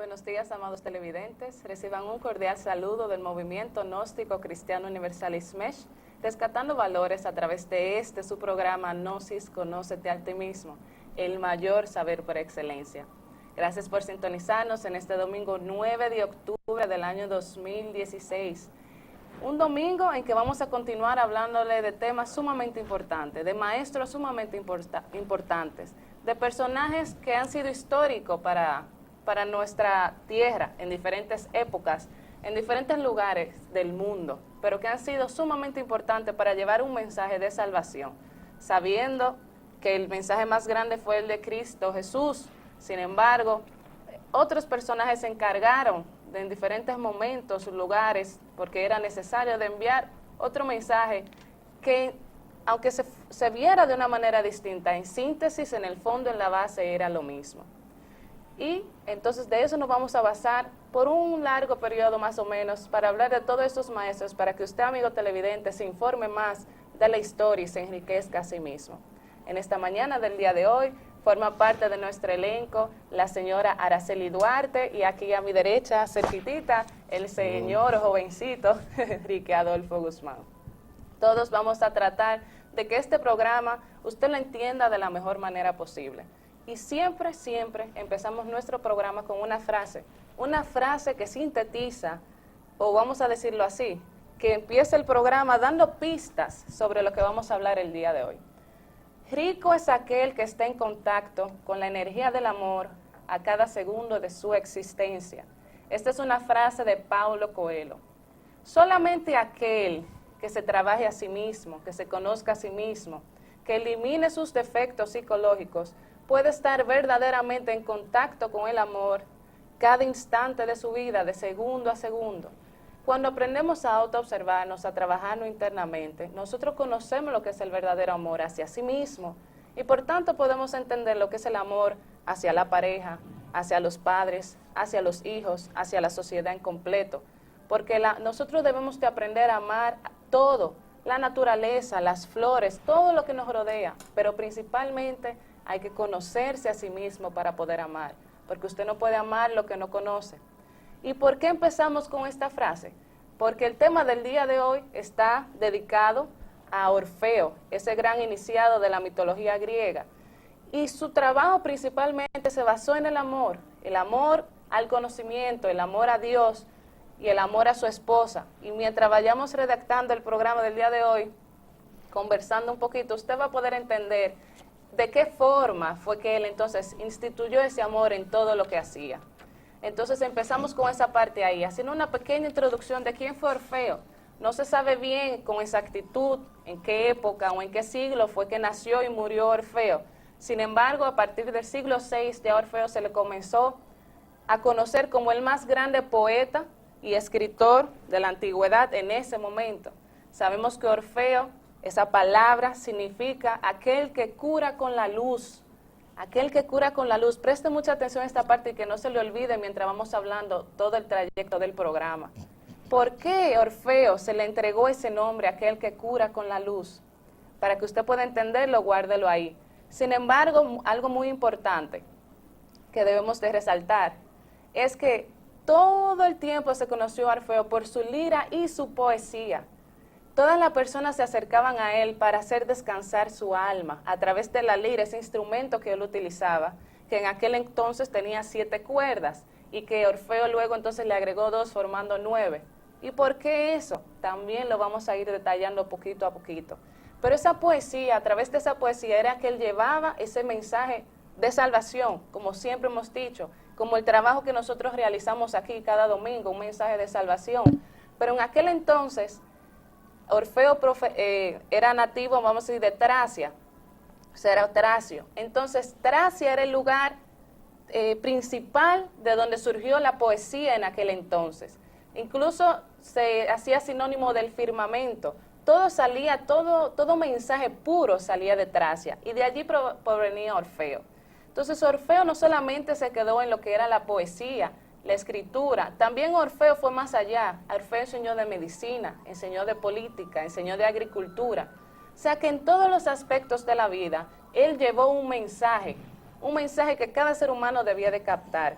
Buenos días, amados televidentes. Reciban un cordial saludo del movimiento gnóstico cristiano universal ISMESH, rescatando valores a través de su programa Gnosis, Conócete a ti mismo, el mayor saber por excelencia. Gracias por sintonizarnos en este domingo 9 de octubre del año 2016. Un domingo en que vamos a continuar hablándole de temas sumamente importantes, de maestros sumamente importantes, de personajes que han sido históricos para nuestra tierra en diferentes épocas, en diferentes lugares del mundo, pero que han sido sumamente importantes para llevar un mensaje de salvación, sabiendo que el mensaje más grande fue el de Cristo Jesús. Sin embargo, otros personajes se encargaron de en diferentes momentos, lugares, porque era necesario de enviar otro mensaje que, aunque se viera de una manera distinta, en síntesis, en el fondo, en la base, era lo mismo. Y entonces de eso nos vamos a basar por un largo periodo más o menos para hablar de todos estos maestros, para que usted, amigo televidente, se informe más de la historia y se enriquezca a sí mismo. En esta mañana del día de hoy forma parte de nuestro elenco la señora Araceli Duarte y aquí a mi derecha, cerquitita, el señor jovencito Enrique Adolfo Guzmán. Todos vamos a tratar de que este programa usted lo entienda de la mejor manera posible. Y siempre, siempre empezamos nuestro programa con una frase que sintetiza, o vamos a decirlo así, que empieza el programa dando pistas sobre lo que vamos a hablar el día de hoy. Rico es aquel que está en contacto con la energía del amor a cada segundo de su existencia. Esta es una frase de Paulo Coelho. Solamente aquel que se trabaje a sí mismo, que se conozca a sí mismo, que elimine sus defectos psicológicos, puede estar verdaderamente en contacto con el amor cada instante de su vida, de segundo a segundo. Cuando aprendemos a autoobservarnos, a trabajarnos internamente, nosotros conocemos lo que es el verdadero amor hacia sí mismo y por tanto podemos entender lo que es el amor hacia la pareja, hacia los padres, hacia los hijos, hacia la sociedad en completo. Porque nosotros debemos de aprender a amar todo, la naturaleza, las flores, todo lo que nos rodea, pero principalmente hay que conocerse a sí mismo para poder amar, porque usted no puede amar lo que no conoce. ¿Y por qué empezamos con esta frase? Porque el tema del día de hoy está dedicado a Orfeo, ese gran iniciado de la mitología griega. Y su trabajo principalmente se basó en el amor al conocimiento, el amor a Dios y el amor a su esposa. Y mientras vayamos redactando el programa del día de hoy, conversando un poquito, usted va a poder entender de qué forma fue que él entonces instituyó ese amor en todo lo que hacía. Entonces empezamos con esa parte ahí, haciendo una pequeña introducción de quién fue Orfeo. No se sabe bien con exactitud en qué época o en qué siglo fue que nació y murió Orfeo. Sin embargo, a partir del siglo VI ya Orfeo se le comenzó a conocer como el más grande poeta y escritor de la antigüedad en ese momento. Sabemos que Orfeo, esa palabra significa aquel que cura con la luz, aquel que cura con la luz. Preste mucha atención a esta parte y que no se le olvide mientras vamos hablando todo el trayecto del programa. ¿Por qué Orfeo se le entregó ese nombre, aquel que cura con la luz? Para que usted pueda entenderlo, guárdelo ahí. Sin embargo, algo muy importante que debemos de resaltar es que todo el tiempo se conoció a Orfeo por su lira y su poesía. Todas las personas se acercaban a él para hacer descansar su alma a través de la lira, ese instrumento que él utilizaba, que en aquel entonces tenía 7 cuerdas y que Orfeo luego entonces le agregó 2 formando 9. ¿Y por qué eso? También lo vamos a ir detallando poquito a poquito. Pero esa poesía, a través de esa poesía era que él llevaba ese mensaje de salvación, como siempre hemos dicho, como el trabajo que nosotros realizamos aquí cada domingo, un mensaje de salvación. Pero en aquel entonces Orfeo era nativo, vamos a decir, de Tracia, o sea, era tracio. Entonces, Tracia era el lugar principal de donde surgió la poesía en aquel entonces. Incluso se hacía sinónimo del firmamento. Todo salía, todo mensaje puro salía de Tracia, y de allí provenía Orfeo. Entonces, Orfeo no solamente se quedó en lo que era la poesía, la escritura, también Orfeo fue más allá. Orfeo enseñó de medicina, enseñó de política, enseñó de agricultura. O sea que en todos los aspectos de la vida, él llevó un mensaje que cada ser humano debía de captar.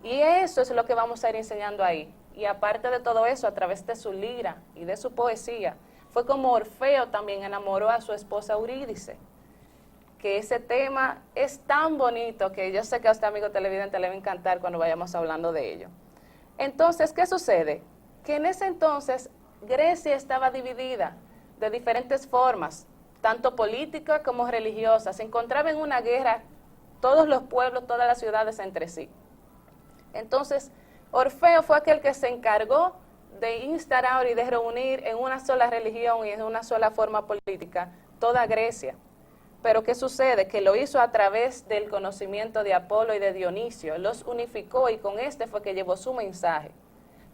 Y eso es lo que vamos a ir enseñando ahí. Y aparte de todo eso, a través de su lira y de su poesía, fue como Orfeo también enamoró a su esposa Eurídice. Que ese tema es tan bonito que yo sé que a usted, amigo televidente, le va a encantar cuando vayamos hablando de ello. Entonces, ¿qué sucede? Que en ese entonces Grecia estaba dividida de diferentes formas, tanto política como religiosa. Se encontraba en una guerra todos los pueblos, todas las ciudades entre sí. Entonces, Orfeo fue aquel que se encargó de instaurar y de reunir en una sola religión y en una sola forma política toda Grecia. Pero ¿qué sucede? Que lo hizo a través del conocimiento de Apolo y de Dionisio, los unificó y con este fue que llevó su mensaje.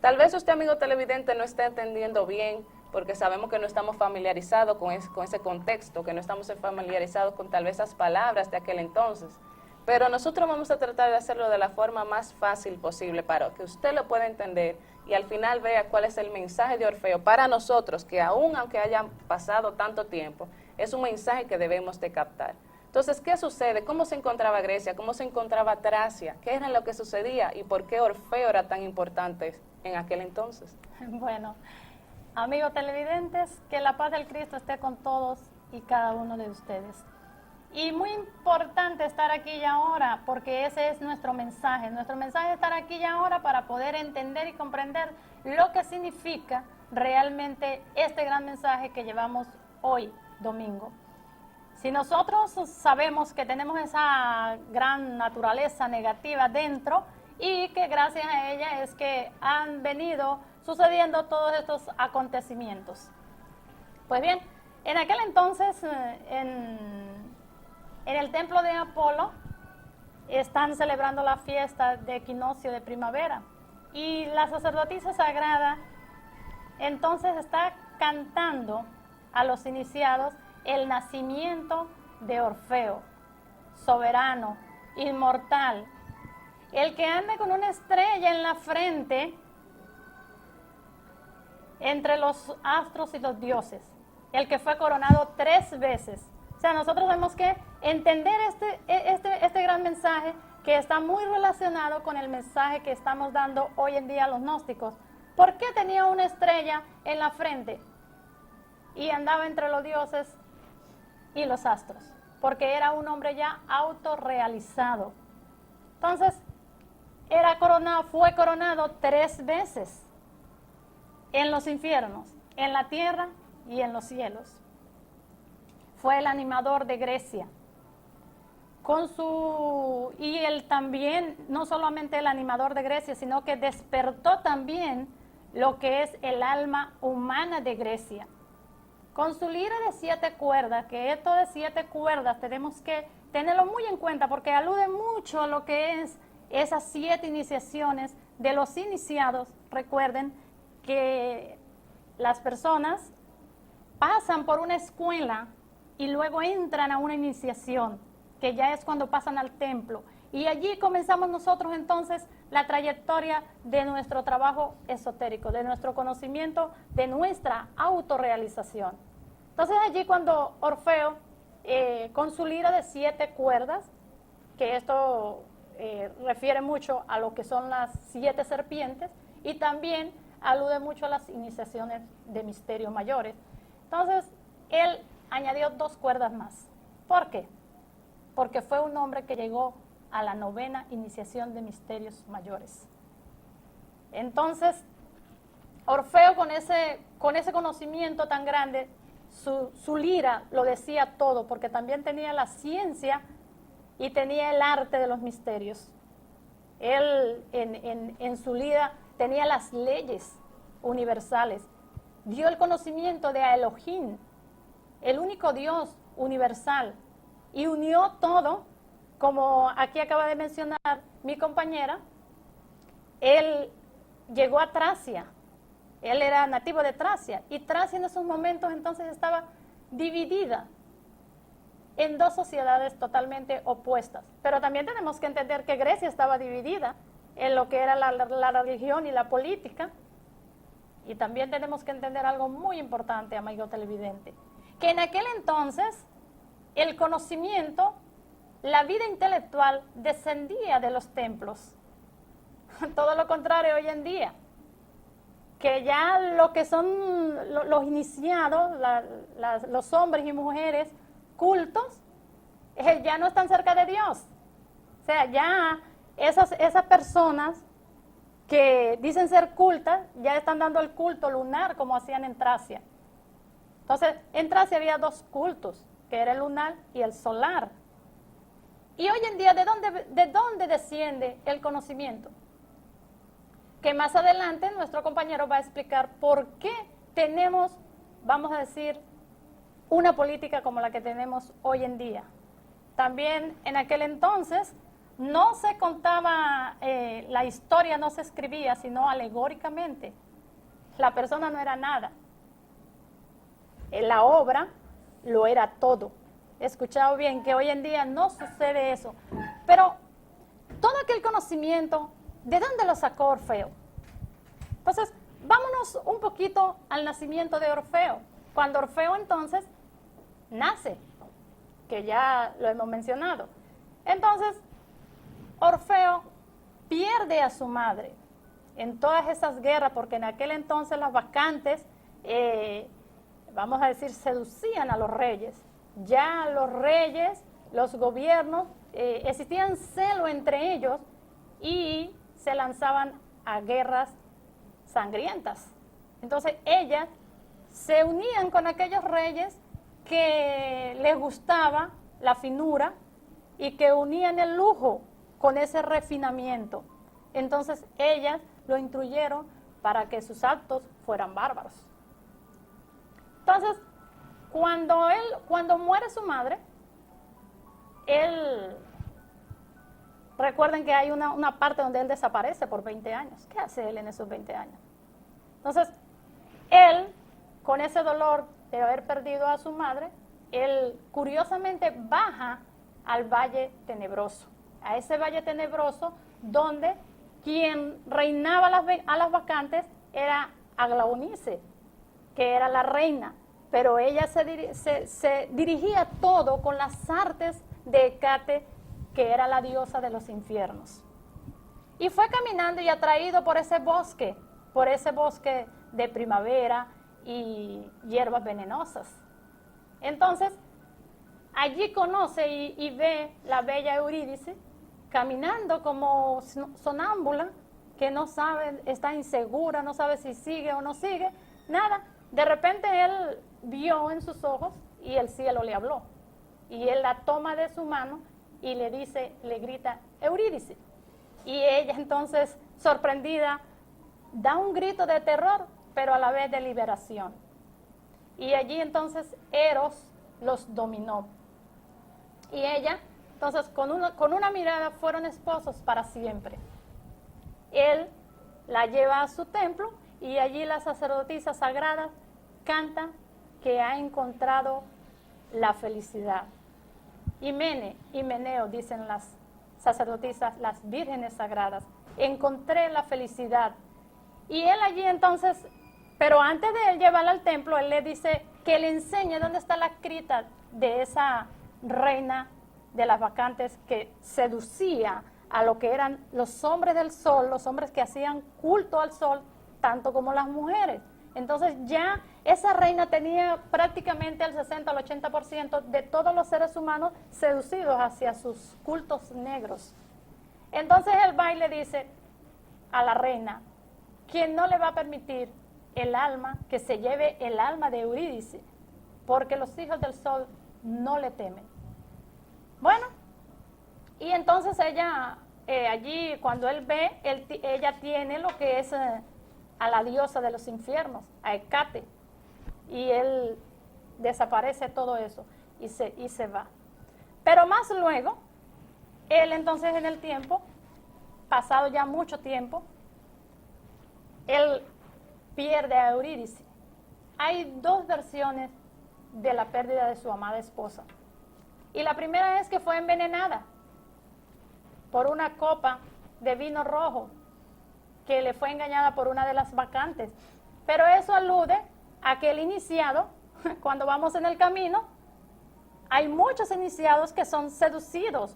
Tal vez usted, amigo televidente, no esté entendiendo bien, porque sabemos que no estamos familiarizados con ese contexto, que no estamos familiarizados con tal vez esas palabras de aquel entonces. Pero nosotros vamos a tratar de hacerlo de la forma más fácil posible para que usted lo pueda entender y al final vea cuál es el mensaje de Orfeo para nosotros, que aún aunque haya pasado tanto tiempo, es un mensaje que debemos de captar. Entonces, ¿qué sucede? ¿Cómo se encontraba Grecia? ¿Cómo se encontraba Tracia? ¿Qué era lo que sucedía? ¿Y por qué Orfeo era tan importante en aquel entonces? Bueno, amigos televidentes, que la paz del Cristo esté con todos y cada uno de ustedes. Y muy importante estar aquí y ahora, porque ese es nuestro mensaje. Nuestro mensaje es estar aquí y ahora para poder entender y comprender lo que significa realmente este gran mensaje que llevamos hoy, domingo. Si nosotros sabemos que tenemos esa gran naturaleza negativa dentro y que gracias a ella es que han venido sucediendo todos estos acontecimientos. Pues bien, en aquel entonces, en el templo de Apolo están celebrando la fiesta de equinoccio de primavera y la sacerdotisa sagrada entonces está cantando a los iniciados el nacimiento de Orfeo, soberano, inmortal, el que anda con una estrella en la frente entre los astros y los dioses, el que fue coronado 3 veces. O sea, nosotros tenemos que entender este gran mensaje que está muy relacionado con el mensaje que estamos dando hoy en día a los gnósticos. ¿Por qué tenía una estrella en la frente y andaba entre los dioses y los astros? Porque era un hombre ya autorrealizado. Entonces, fue coronado 3 veces en los infiernos, en la tierra y en los cielos. Fue el animador de Grecia. Y él también, no solamente el animador de Grecia, sino que despertó también lo que es el alma humana de Grecia. Con su lira de 7 cuerdas, que esto de 7 cuerdas tenemos que tenerlo muy en cuenta porque alude mucho a lo que es esas 7 iniciaciones de los iniciados. Recuerden que las personas pasan por una escuela y luego entran a una iniciación, que ya es cuando pasan al templo. Y allí comenzamos nosotros entonces la trayectoria de nuestro trabajo esotérico, de nuestro conocimiento, de nuestra autorrealización. Entonces allí cuando Orfeo, con su lira de 7 cuerdas, que esto refiere mucho a lo que son las 7 serpientes, y también alude mucho a las iniciaciones de misterios mayores. Entonces, él añadió 2 cuerdas más. ¿Por qué? Porque fue un hombre que llegó a la 9ª iniciación de misterios mayores. Entonces, Orfeo con ese conocimiento tan grande, su lira lo decía todo, porque también tenía la ciencia y tenía el arte de los misterios. Él en su lira tenía las leyes universales, dio el conocimiento de Elohim, el único Dios universal, y unió todo, como aquí acaba de mencionar mi compañera. Él llegó a Tracia, él era nativo de Tracia, y Tracia en esos momentos entonces estaba dividida en 2 sociedades totalmente opuestas. Pero también tenemos que entender que Grecia estaba dividida en lo que era la religión y la política. Y también tenemos que entender algo muy importante, amigo televidente, que en aquel entonces el conocimiento, la vida intelectual descendía de los templos. todo lo contrario hoy en día, que ya lo que son los iniciados, los hombres y mujeres cultos, ya no están cerca de Dios. O sea, ya esas personas que dicen ser cultas, ya están dando el culto lunar como hacían en Tracia. Entonces, en Tracia había dos cultos, que era el lunar y el solar. Y hoy en día, ¿de dónde desciende el conocimiento? Que más adelante nuestro compañero va a explicar por qué tenemos, vamos a decir, una política como la que tenemos hoy en día. También en aquel entonces no se contaba, la historia no se escribía, sino alegóricamente. La persona no era nada. La obra lo era todo. He escuchado bien que hoy en día no sucede eso. Pero todo aquel conocimiento, ¿de dónde lo sacó Orfeo? Entonces, vámonos un poquito al nacimiento de Orfeo. Cuando Orfeo entonces nace, que ya lo hemos mencionado. Entonces, Orfeo pierde a su madre en todas esas guerras, porque en aquel entonces las bacantes, vamos a decir, seducían a los reyes. Ya los reyes, los gobiernos, existían celo entre ellos y se lanzaban a guerras sangrientas. Entonces ellas se unían con aquellos reyes que les gustaba la finura y que unían el lujo con ese refinamiento. Entonces ellas lo instruyeron para que sus actos fueran bárbaros. Entonces, cuando muere su madre, recuerden que hay una parte donde él desaparece por 20 años. ¿Qué hace él en esos 20 años? Entonces, él, con ese dolor de haber perdido a su madre, él curiosamente baja al Valle Tenebroso. A ese Valle Tenebroso donde quien reinaba a las bacantes era Aglaonice, que era la reina, pero ella se dirigía todo con las artes de Hécate, que era la diosa de los infiernos. Y fue caminando y atraído por ese bosque de primavera y hierbas venenosas. Entonces, allí conoce y ve la bella Eurídice caminando como sonámbula, que no sabe, está insegura, no sabe si sigue o no sigue, nada. De repente él vio en sus ojos y el cielo le habló. Y él la toma de su mano y le grita, Eurídice. Y ella entonces, sorprendida, da un grito de terror, pero a la vez de liberación. Y allí entonces Eros los dominó. Y ella, entonces con una mirada fueron esposos para siempre. Él la lleva a su templo y allí la sacerdotisa sagrada canta que ha encontrado la felicidad. Himeneo, dicen las sacerdotisas, las vírgenes sagradas, encontré la felicidad. Y él allí entonces, pero antes de él llevarla al templo, él le dice que le enseñe dónde está la cripta de esa reina de las bacantes que seducía a lo que eran los hombres del sol, los hombres que hacían culto al sol, tanto como las mujeres. Entonces ya esa reina tenía prácticamente el 60 al 80% de todos los seres humanos seducidos hacia sus cultos negros. Entonces él va y le dice a la reina que no le va a permitir el alma, que se lleve el alma de Eurídice, porque los hijos del sol no le temen. Bueno, y entonces ella, allí cuando él ve, ella tiene lo que es a la diosa de los infiernos, a Hécate, y él desaparece todo eso y se va. Pero más luego, él entonces en el tiempo, pasado ya mucho tiempo, él pierde a Eurídice. Hay dos versiones de la pérdida de su amada esposa. Y la primera es que fue envenenada por una copa de vino rojo que le fue engañada por una de las bacantes. Pero eso alude a que el iniciado, cuando vamos en el camino, hay muchos iniciados que son seducidos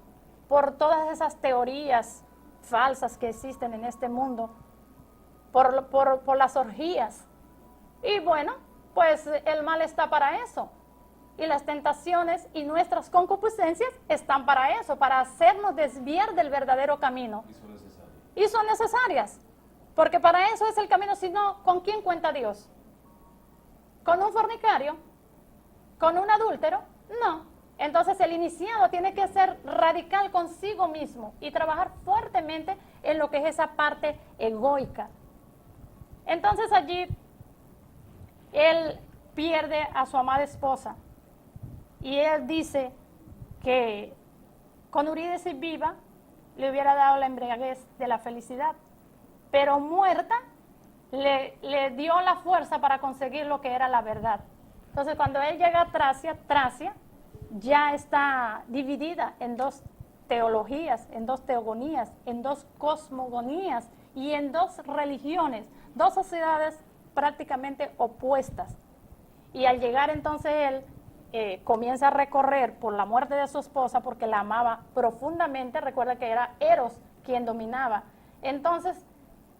por todas esas teorías falsas que existen en este mundo, por las orgías. Y bueno, pues el mal está para eso. Y las tentaciones y nuestras concupiscencias están para eso, para hacernos desviar del verdadero camino. Y son necesarias. Porque para eso es el camino, si no, ¿con quién cuenta Dios? ¿Con un fornicario? ¿Con un adúltero? No. Entonces el iniciado tiene que ser radical consigo mismo y trabajar fuertemente en lo que es esa parte egoica. Entonces allí él pierde a su amada esposa y él dice que con Eurídice viva le hubiera dado la embriaguez de la felicidad, pero muerta le dio la fuerza para conseguir lo que era la verdad. Entonces cuando él llega a Tracia ya está dividida en dos teologías, en dos teogonías, en dos cosmogonías y en dos religiones, dos sociedades prácticamente opuestas. Y al llegar entonces él comienza a recorrer por la muerte de su esposa porque la amaba profundamente. Recuerda que era Eros quien dominaba. Entonces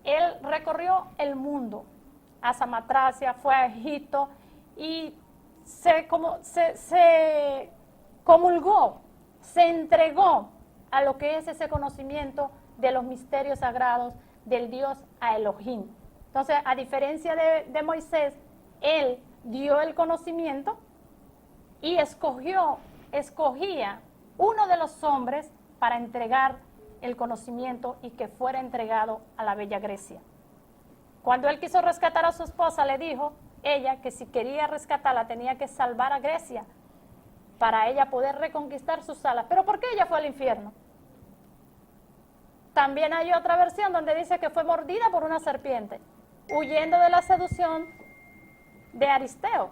él recorrió el mundo a Samotracia, fue a Egipto y se comulgó, se entregó a lo que es ese conocimiento de los misterios sagrados del Dios a Elohim. Entonces, a diferencia de Moisés, él dio el conocimiento y escogía uno de los hombres para entregar el conocimiento y que fuera entregado a la bella Grecia. Cuando él quiso rescatar a su esposa, le dijo ella que si quería rescatarla tenía que salvar a Grecia para ella poder reconquistar sus alas. ¿Pero por qué ella fue al infierno? También hay otra versión donde dice que fue mordida por una serpiente, huyendo de la seducción de Aristeo.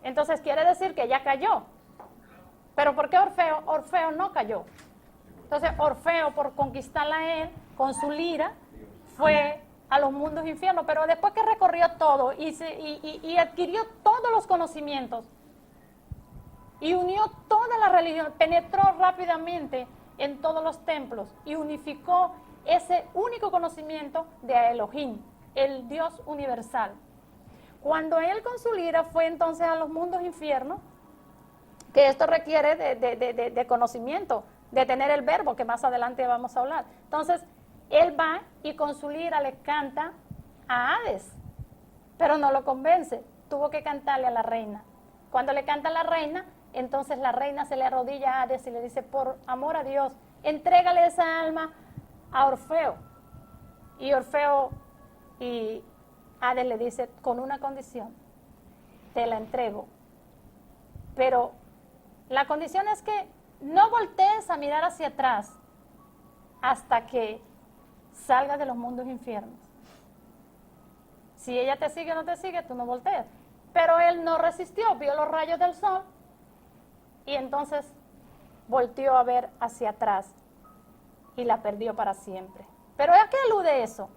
Entonces quiere decir que ella cayó. ¿Pero por qué Orfeo? Orfeo no cayó. Entonces Orfeo, por conquistarla a él con su lira, fue a los mundos infiernos, pero después que recorrió todo y adquirió todos los conocimientos y unió toda la religión, penetró rápidamente en todos los templos y unificó ese único conocimiento de Elohim, el Dios universal. Cuando él con su lira fue entonces a los mundos infiernos, que esto requiere de conocimiento, de tener el verbo, que más adelante vamos a hablar. Entonces, él va y con su lira le canta a Hades, pero no lo convence, tuvo que cantarle a la reina. Cuando le canta a la reina, entonces la reina se le arrodilla a Hades y le dice, por amor a Dios, entrégale esa alma a Orfeo. Y Orfeo y Hades le dice, con una condición, te la entrego, pero la condición es que no voltees a mirar hacia atrás hasta que salgas de los mundos infiernos. Si ella te sigue o no te sigue, tú no volteas. Pero él no resistió, vio los rayos del sol y entonces volteó a ver hacia atrás y la perdió para siempre. ¿Pero a qué alude eso?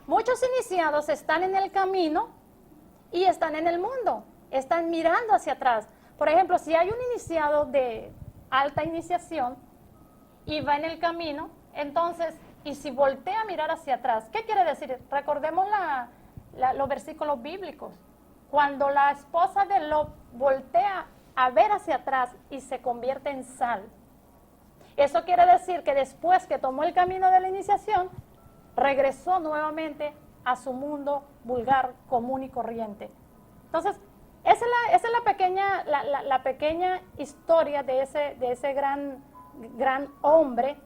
Muchos iniciados están en el camino y están en el mundo, están mirando hacia atrás. Por ejemplo, si hay un iniciado de alta iniciación y va en el camino, entonces, y si voltea a mirar hacia atrás, ¿qué quiere decir? Recordemos los versículos bíblicos. Cuando la esposa de Lot voltea a ver hacia atrás y se convierte en sal. Eso quiere decir que después que tomó el camino de la iniciación, regresó nuevamente a su mundo vulgar, común y corriente. Entonces, esa es la pequeña historia de ese gran hombre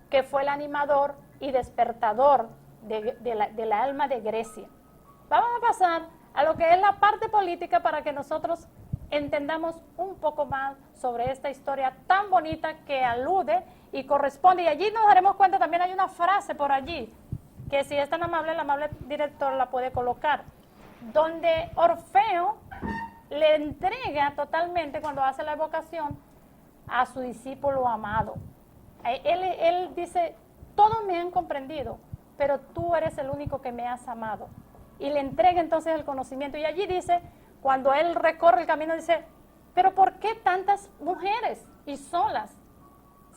que fue el animador y despertador de la alma de Grecia. Vamos a pasar a lo que es la parte política para que nosotros entendamos un poco más sobre esta historia tan bonita que alude y corresponde. Y allí nos daremos cuenta, también hay una frase por allí, que si es tan amable, el amable director la puede colocar, donde Orfeo le entrega totalmente, cuando hace la evocación, a su discípulo amado. Él dice, todos me han comprendido, pero tú eres el único que me has amado. Y le entrega entonces el conocimiento. Y allí dice, cuando él recorre el camino, dice, pero ¿por qué tantas mujeres y solas?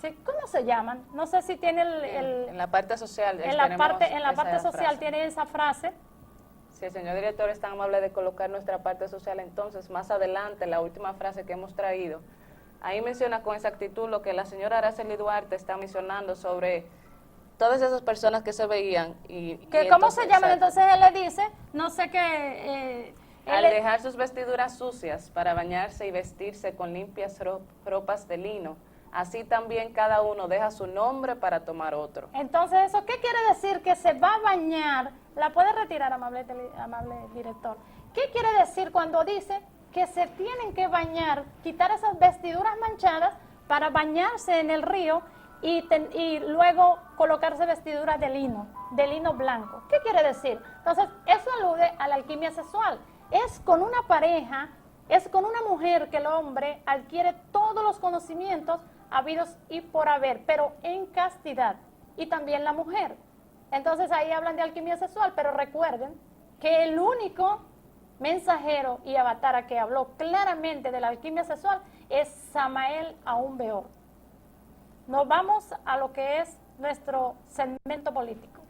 Sí, ¿cómo se llaman? No sé si tiene En la parte social. en la tenemos parte esa social frase. tiene esa frase. Si el señor director es tan amable de colocar nuestra parte social, entonces más adelante, la última frase que hemos traído, ahí menciona con exactitud lo que la señora Araceli Duarte está mencionando sobre todas esas personas que se veían. ¿Cómo se llaman? exacto. Entonces él le dice, no sé qué... Al dejar sus vestiduras sucias para bañarse y vestirse con limpias ropas de lino, así también cada uno deja su nombre para tomar otro. Entonces, ¿eso qué quiere decir? Que se va a bañar. ¿La puede retirar, amable director? ¿Qué quiere decir cuando dice que se tienen que bañar, quitar esas vestiduras manchadas para bañarse en el río y luego colocarse vestiduras de lino blanco? ¿Qué quiere decir? Entonces, eso alude a la alquimia sexual. Es con una pareja, es con una mujer que el hombre adquiere todos los conocimientos habidos y por haber, pero en castidad, y también la mujer. Entonces ahí hablan de alquimia sexual, pero recuerden que el único mensajero y avatara que habló claramente de la alquimia sexual es Samael Aún Beor. Nos vamos a lo que es nuestro segmento político.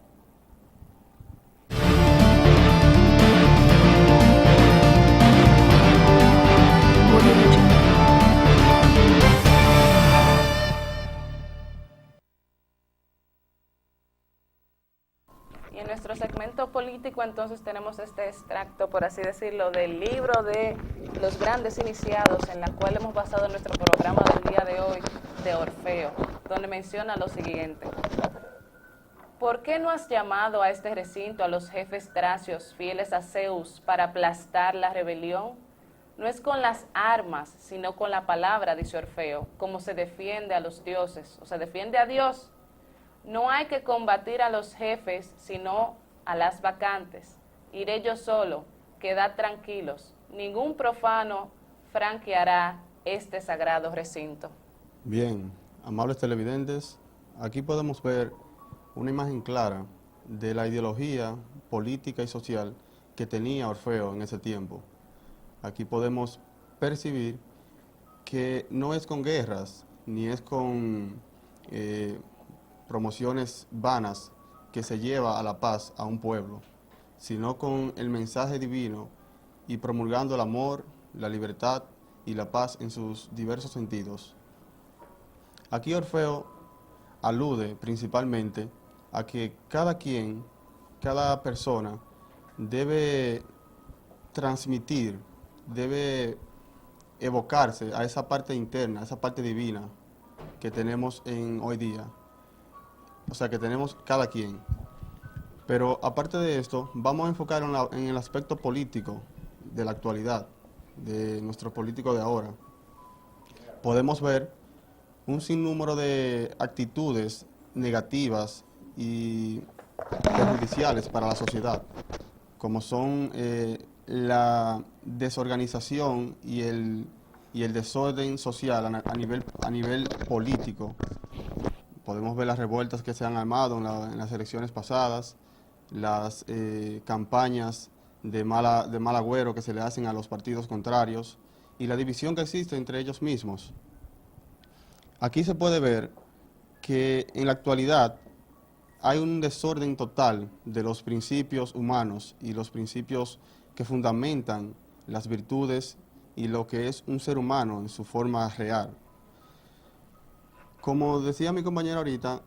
Y en nuestro segmento político entonces tenemos este extracto, por así decirlo, del libro de los grandes iniciados, en la cual hemos basado nuestro programa del día de hoy, de Orfeo, donde menciona lo siguiente. ¿Por qué no has llamado a este recinto a los jefes tracios fieles a Zeus para aplastar la rebelión? No es con las armas, sino con la palabra, dice Orfeo, como se defiende a los dioses, o se defiende a Dios. No hay que combatir a los jefes, sino a las vacantes. Iré yo solo, quedad tranquilos. Ningún profano franqueará este sagrado recinto. Bien, amables televidentes, aquí podemos ver una imagen clara de la ideología política y social que tenía Orfeo en ese tiempo. Aquí podemos percibir que no es con guerras, ni es con promociones vanas que se lleva a la paz a un pueblo, sino con el mensaje divino y promulgando el amor, la libertad y la paz en sus diversos sentidos. Aquí Orfeo alude principalmente a que cada quien, cada persona debe transmitir, debe evocarse a esa parte interna, a esa parte divina que tenemos en hoy día. O sea, que tenemos cada quien. Pero aparte de esto, vamos a enfocar en el aspecto político de la actualidad, de nuestro político de ahora. Podemos ver un sinnúmero de actitudes negativas y perjudiciales para la sociedad, como son la desorganización y el desorden social a nivel político. Podemos ver las revueltas que se han armado en las elecciones pasadas, las campañas de mal agüero que se le hacen a los partidos contrarios y la división que existe entre ellos mismos. Aquí se puede ver que en la actualidad hay un desorden total de los principios humanos y los principios que fundamentan las virtudes y lo que es un ser humano en su forma real. Como decía mi compañera ahorita,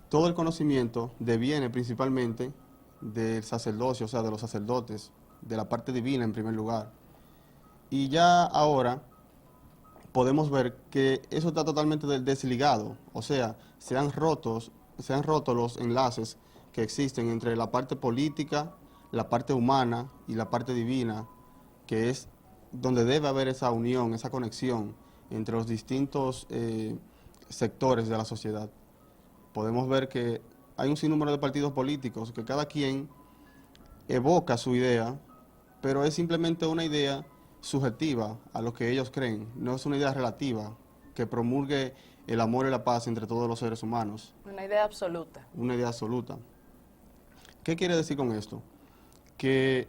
todo el conocimiento deviene principalmente del sacerdocio, o sea, de los sacerdotes, de la parte divina en primer lugar. Y ya ahora podemos ver que eso está totalmente desligado, o sea, se han roto los enlaces que existen entre la parte política, la parte humana y la parte divina, que es donde debe haber esa unión, esa conexión entre los distintos sectores de la sociedad. Podemos ver que hay un sinnúmero de partidos políticos que cada quien evoca su idea, pero es simplemente una idea subjetiva a lo que ellos creen, no es una idea relativa que promulgue el amor y la paz entre todos los seres humanos. Una idea absoluta. Una idea absoluta. ¿Qué quiere decir con esto? Que,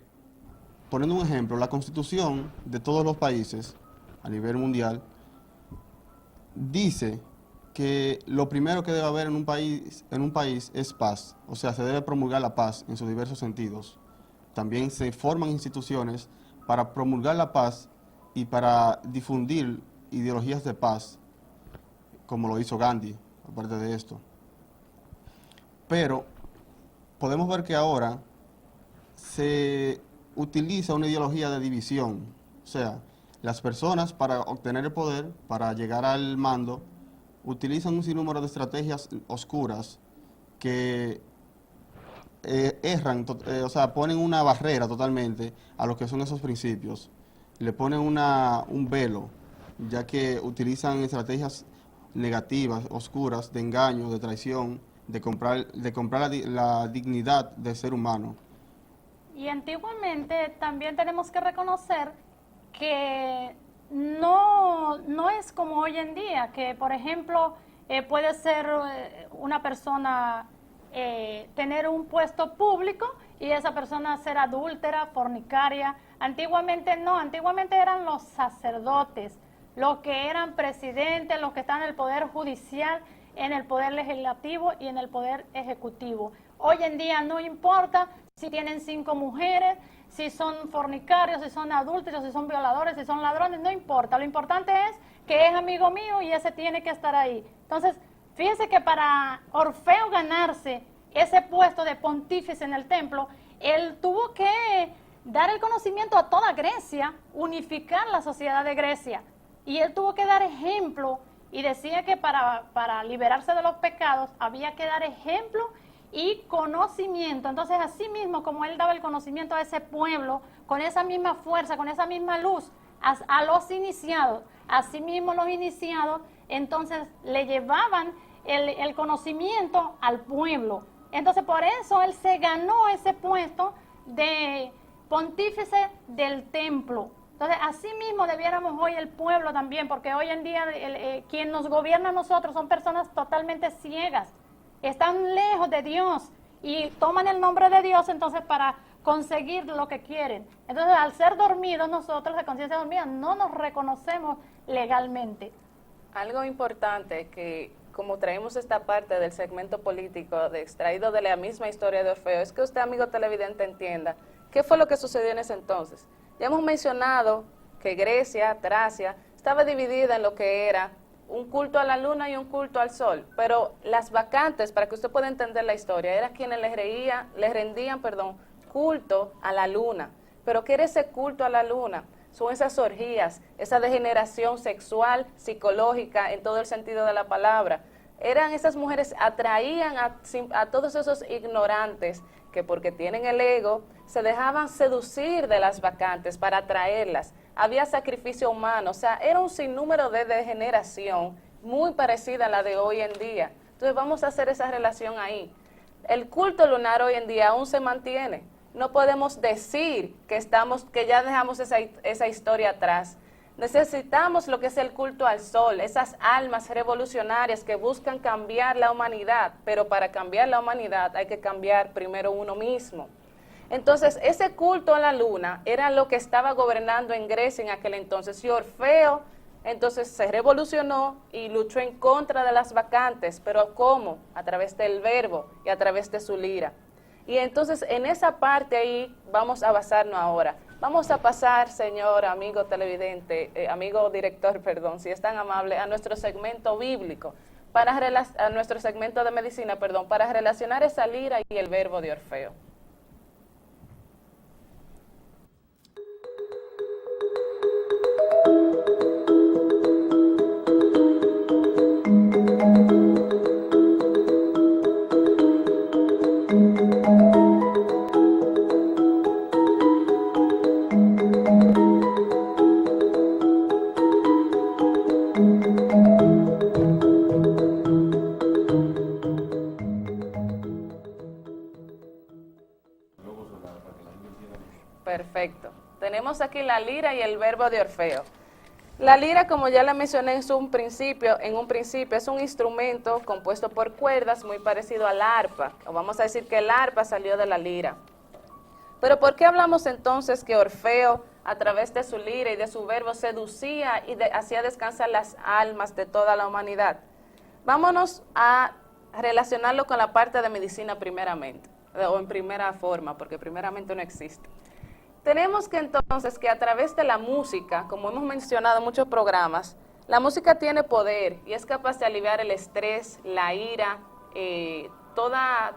poniendo un ejemplo, la Constitución de todos los países a nivel mundial dice que lo primero que debe haber en un país es paz. O sea, se debe promulgar la paz en sus diversos sentidos. También se forman instituciones para promulgar la paz y para difundir ideologías de paz, como lo hizo Gandhi, aparte de esto. Pero podemos ver que ahora se utiliza una ideología de división. O sea, las personas para obtener el poder, para llegar al mando, utilizan un sinnúmero de estrategias oscuras que o sea, ponen una barrera totalmente a lo que son esos principios. Le ponen un velo, ya que utilizan estrategias negativas, oscuras, de engaño, de traición, de comprar la dignidad del ser humano. Y antiguamente también tenemos que reconocer que no es como hoy en día, que por ejemplo puede ser una persona tener un puesto público y esa persona ser adúltera, fornicaria. Antiguamente no, antiguamente eran los sacerdotes, los que eran presidentes, los que están en el poder judicial, en el poder legislativo y en el poder ejecutivo. Hoy en día no importa si tienen 5 mujeres, si son fornicarios, si son adúlteros, si son violadores, si son ladrones, no importa. Lo importante es que es amigo mío y ese tiene que estar ahí. Entonces, fíjense que para Orfeo ganarse ese puesto de pontífice en el templo, él tuvo que dar el conocimiento a toda Grecia, unificar la sociedad de Grecia. Y él tuvo que dar ejemplo y decía que para liberarse de los pecados había que dar ejemplo y conocimiento. Entonces, así mismo como él daba el conocimiento a ese pueblo, con esa misma fuerza, con esa misma luz, a los iniciados, así mismo los iniciados, entonces le llevaban el conocimiento al pueblo. Entonces, por eso él se ganó ese puesto de pontífice del templo. Entonces, así mismo debiéramos hoy el pueblo también, porque hoy en día quien nos gobierna a nosotros son personas totalmente ciegas, están lejos de Dios y toman el nombre de Dios entonces para conseguir lo que quieren. Entonces, al ser dormidos nosotros, de conciencia dormida, no nos reconocemos legalmente. Algo importante que, como traemos esta parte del segmento político extraído de la misma historia de Orfeo, es que usted, amigo televidente, entienda qué fue lo que sucedió en ese entonces. Ya hemos mencionado que Grecia, Tracia, estaba dividida en lo que era un culto a la luna y un culto al sol, pero las vacantes, para que usted pueda entender la historia, eran quienes les rendían culto a la luna. ¿Pero qué era ese culto a la luna? Son esas orgías, esa degeneración sexual, psicológica, en todo el sentido de la palabra. Eran esas mujeres, atraían a todos esos ignorantes que porque tienen el ego, se dejaban seducir de las vacantes para atraerlas. Había sacrificio humano, o sea, era un sinnúmero de degeneración muy parecida a la de hoy en día. Entonces vamos a hacer esa relación ahí. El culto lunar hoy en día aún se mantiene. No podemos decir que ya dejamos esa historia atrás. Necesitamos lo que es el culto al sol, esas almas revolucionarias que buscan cambiar la humanidad, pero para cambiar la humanidad hay que cambiar primero uno mismo. Entonces, ese culto a la luna era lo que estaba gobernando en Grecia en aquel entonces. Y Orfeo, entonces, se revolucionó y luchó en contra de las vacantes. ¿Pero cómo? A través del verbo y a través de su lira. Y entonces, en esa parte ahí vamos a basarnos ahora. Vamos a pasar, señor, amigo televidente, amigo director, perdón, si es tan amable, a nuestro segmento bíblico, a nuestro segmento de medicina, para relacionar esa lira y el verbo de Orfeo. Perfecto. Tenemos aquí la lira y el verbo de Orfeo. La lira, como ya la mencioné en un principio, es un instrumento compuesto por cuerdas muy parecido al arpa. O vamos a decir que el arpa salió de la lira. Pero ¿por qué hablamos entonces que Orfeo, a través de su lira y de su verbo, seducía y hacía descansar las almas de toda la humanidad? Vámonos a relacionarlo con la parte de medicina primeramente, o en primera forma, porque primeramente no existe. Tenemos que entonces que a través de la música, como hemos mencionado en muchos programas, la música tiene poder y es capaz de aliviar el estrés, la ira,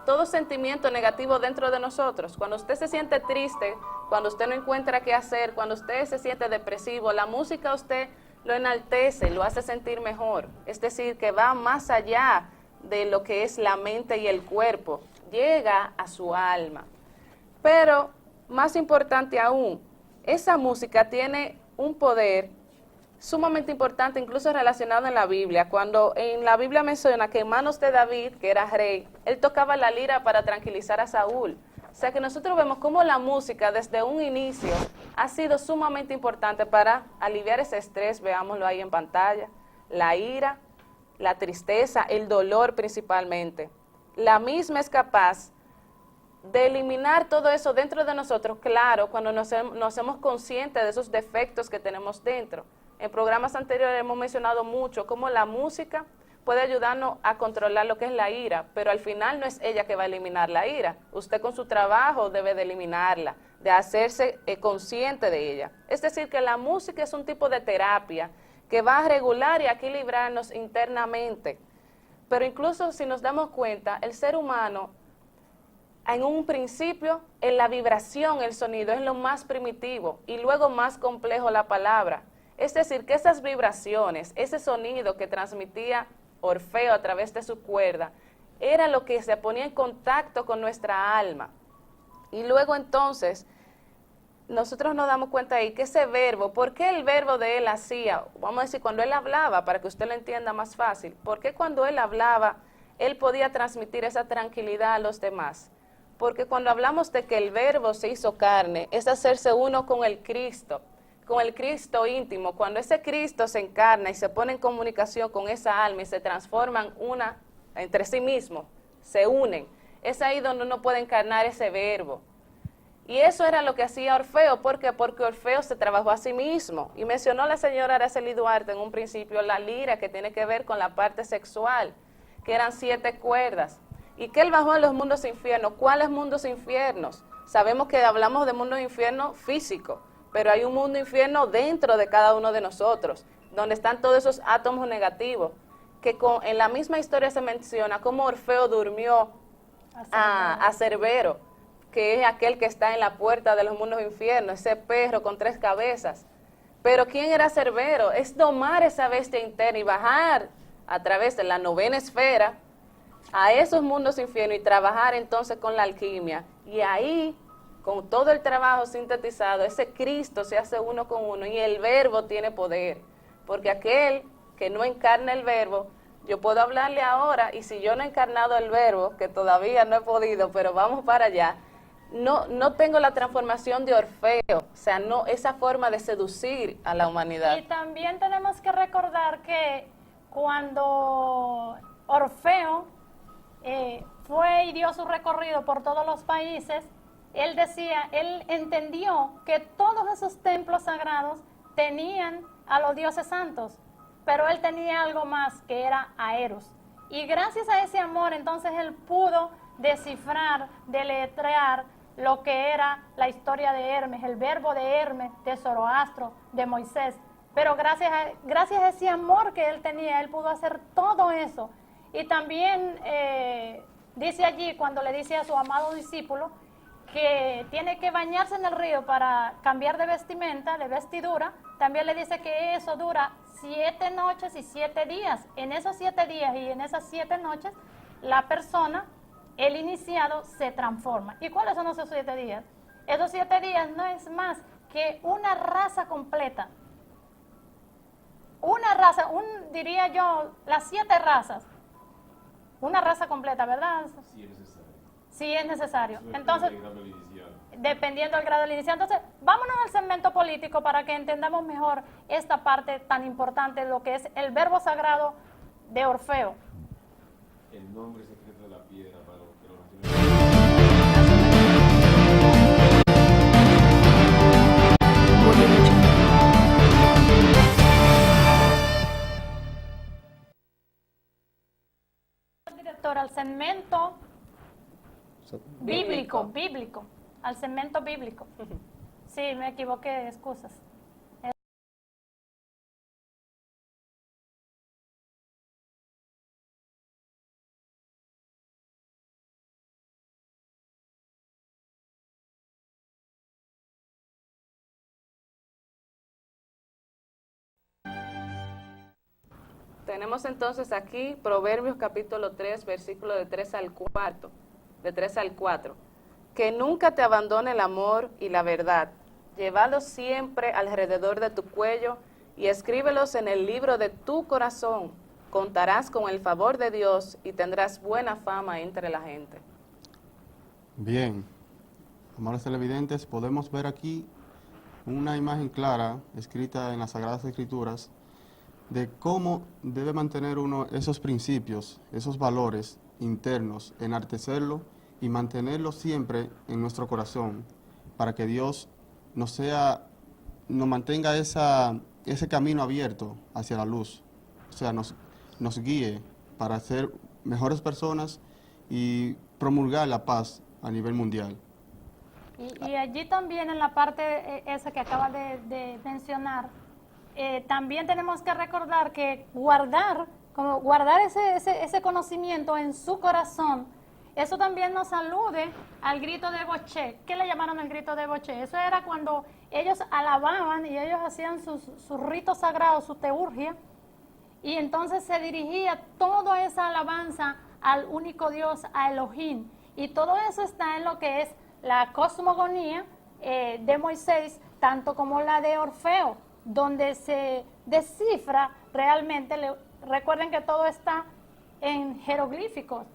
todo sentimiento negativo dentro de nosotros. Cuando usted se siente triste, cuando usted no encuentra qué hacer, cuando usted se siente depresivo, la música a usted lo enaltece, lo hace sentir mejor. Es decir, que va más allá de lo que es la mente y el cuerpo, llega a su alma. Pero, más importante aún, esa música tiene un poder sumamente importante, incluso relacionado en la Biblia. Cuando en la Biblia menciona que en manos de David, que era rey, él tocaba la lira para tranquilizar a Saúl. O sea que nosotros vemos cómo la música desde un inicio ha sido sumamente importante para aliviar ese estrés, veámoslo ahí en pantalla, la ira, la tristeza, el dolor principalmente. La misma es capaz de eliminar todo eso dentro de nosotros, claro, cuando nos hacemos conscientes de esos defectos que tenemos dentro. En programas anteriores hemos mencionado mucho cómo la música puede ayudarnos a controlar lo que es la ira, pero al final no es ella que va a eliminar la ira. Usted con su trabajo debe de eliminarla, de hacerse consciente de ella. Es decir, que la música es un tipo de terapia que va a regular y a equilibrarnos internamente. Pero incluso si nos damos cuenta, el ser humano, en un principio, en la vibración, el sonido es lo más primitivo y luego más complejo la palabra. Es decir, que esas vibraciones, ese sonido que transmitía Orfeo a través de su cuerda, era lo que se ponía en contacto con nuestra alma. Y luego entonces, nosotros nos damos cuenta ahí que ese verbo, ¿por qué el verbo de él hacía? Vamos a decir, cuando él hablaba, para que usted lo entienda más fácil, ¿por qué cuando él hablaba, él podía transmitir esa tranquilidad a los demás? Porque cuando hablamos de que el verbo se hizo carne, es hacerse uno con el Cristo íntimo. Cuando ese Cristo se encarna y se pone en comunicación con esa alma y se transforman una entre sí mismos, se unen, es ahí donde uno puede encarnar ese verbo. Y eso era lo que hacía Orfeo. ¿Por qué? Porque Orfeo se trabajó a sí mismo. Y mencionó la señora Araceli Duarte en un principio la lira, que tiene que ver con la parte sexual, que eran 7 cuerdas. Y que él bajó a los mundos infiernos. ¿Cuáles mundos infiernos? Sabemos que hablamos de mundo infierno físico, pero hay un mundo infierno dentro de cada uno de nosotros, donde están todos esos átomos negativos, que en la misma historia se menciona cómo Orfeo durmió a Cerbero, que es aquel que está en la puerta de los mundos infiernos, ese perro con 3 cabezas. Pero ¿quién era Cerbero? Es domar esa bestia interna y bajar a través de la 9ª esfera a esos mundos infiernos y trabajar entonces con la alquimia. Y ahí, con todo el trabajo sintetizado, ese Cristo se hace uno con uno y el verbo tiene poder. Porque aquel que no encarna el verbo, yo puedo hablarle ahora y si yo no he encarnado el verbo, que todavía no he podido, pero vamos para allá, no tengo la transformación de Orfeo, o sea, no esa forma de seducir a la humanidad. Y también tenemos que recordar que cuando Orfeo fue y dio su recorrido por todos los países, él entendió que todos esos templos sagrados tenían a los dioses santos, pero él tenía algo más, que era a Eros. Y gracias a ese amor, entonces él pudo descifrar, deletrear lo que era la historia de Hermes, el verbo de Hermes, de Zoroastro, de Moisés. Pero gracias a ese amor que él tenía, él pudo hacer todo eso. Y también dice allí, cuando le dice a su amado discípulo, que tiene que bañarse en el río para cambiar de vestimenta, de vestidura, también le dice que eso dura 7 noches y 7 días. En esos 7 días y en esas 7 noches, la persona, el iniciado, se transforma. ¿Y cuáles son esos 7 días? Esos 7 días no es más que una raza completa. Una raza, diría yo, las 7 razas. Una raza completa, ¿verdad? Sí, es necesario. Sí, es necesario. Eso Entonces, depende del grado del iniciado. dependiendo del grado del iniciado. Entonces, vámonos al segmento político para que entendamos mejor esta parte tan importante de lo que es el verbo sagrado de Orfeo. El nombre secreto de la piedra para los que lo Bíblico, al cemento bíblico. Sí, me equivoqué, excusas. Tenemos entonces aquí Proverbios capítulo 3, versículo de 3 al 4, de 3 al 4. Que nunca te abandone el amor y la verdad. Llévalos siempre alrededor de tu cuello y escríbelos en el libro de tu corazón. Contarás con el favor de Dios y tendrás buena fama entre la gente. Bien, amables televidentes, podemos ver aquí una imagen clara, escrita en las Sagradas Escrituras, de cómo debe mantener uno esos principios, esos valores internos, enaltecerlo y mantenerlo siempre en nuestro corazón, para que Dios nos mantenga ese camino abierto hacia la luz, o sea, nos guíe para ser mejores personas y promulgar la paz a nivel mundial. Y allí también en la parte esa que acaba de mencionar, también tenemos que recordar que guardar ese conocimiento en su corazón, eso también nos alude al grito de Boché. ¿Qué le llamaron el grito de Boché? Eso era cuando ellos alababan y ellos hacían sus ritos sagrados, su teurgia, y entonces se dirigía toda esa alabanza al único Dios, a Elohim. Y todo eso está en lo que es la cosmogonía de Moisés, tanto como la de Orfeo, donde se descifra realmente, recuerden que todo está en jeroglíficos,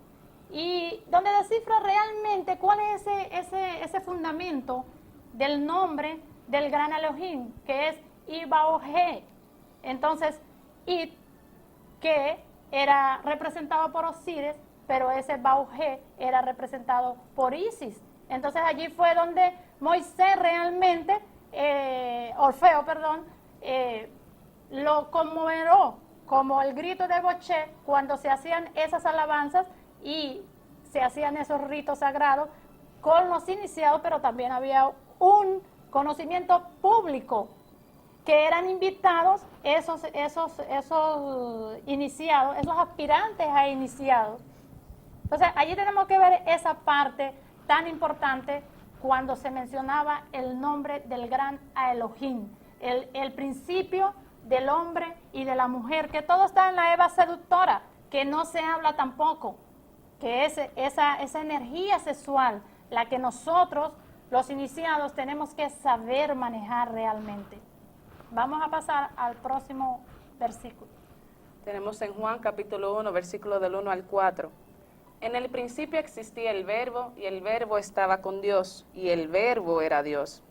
y donde descifra realmente cuál es ese fundamento del nombre del gran Elohim, que es Ibaoje. Entonces, It, que era representado por Osiris, pero ese Baoje era representado por Isis. Entonces allí fue donde Moisés realmente, Orfeo, perdón, lo conmoveró como el grito de Boché cuando se hacían esas alabanzas y se hacían esos ritos sagrados con los iniciados, pero también había un conocimiento público que eran invitados esos iniciados, esos aspirantes a iniciados. Entonces allí tenemos que ver esa parte tan importante cuando se mencionaba el nombre del gran Elohim, el principio del hombre y de la mujer, que todo está en la Eva seductora, que no se habla tampoco, que es esa energía sexual la que nosotros, los iniciados, tenemos que saber manejar realmente. Vamos a pasar al próximo versículo. Tenemos en Juan capítulo 1, versículo del 1 al 4. En el principio existía el Verbo, y el Verbo estaba con Dios, y el Verbo era Dios.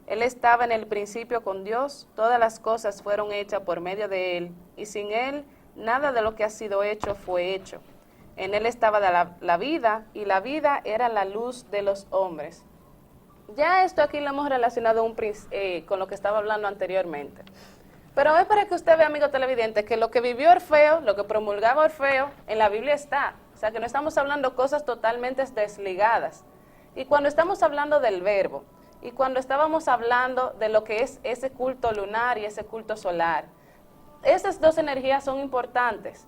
Él estaba en el principio con Dios, todas las cosas fueron hechas por medio de Él, y sin Él nada de lo que ha sido hecho fue hecho. En Él estaba la vida, y la vida era la luz de los hombres. Ya esto aquí lo hemos relacionado con lo que estaba hablando anteriormente. Pero es para que usted vea, amigo televidente, que lo que vivió Orfeo, lo que promulgaba Orfeo, en la Biblia está. O sea, que no estamos hablando cosas totalmente desligadas. Y cuando estamos hablando del Verbo, y cuando estábamos hablando de lo que es ese culto lunar y ese culto solar, esas dos energías son importantes.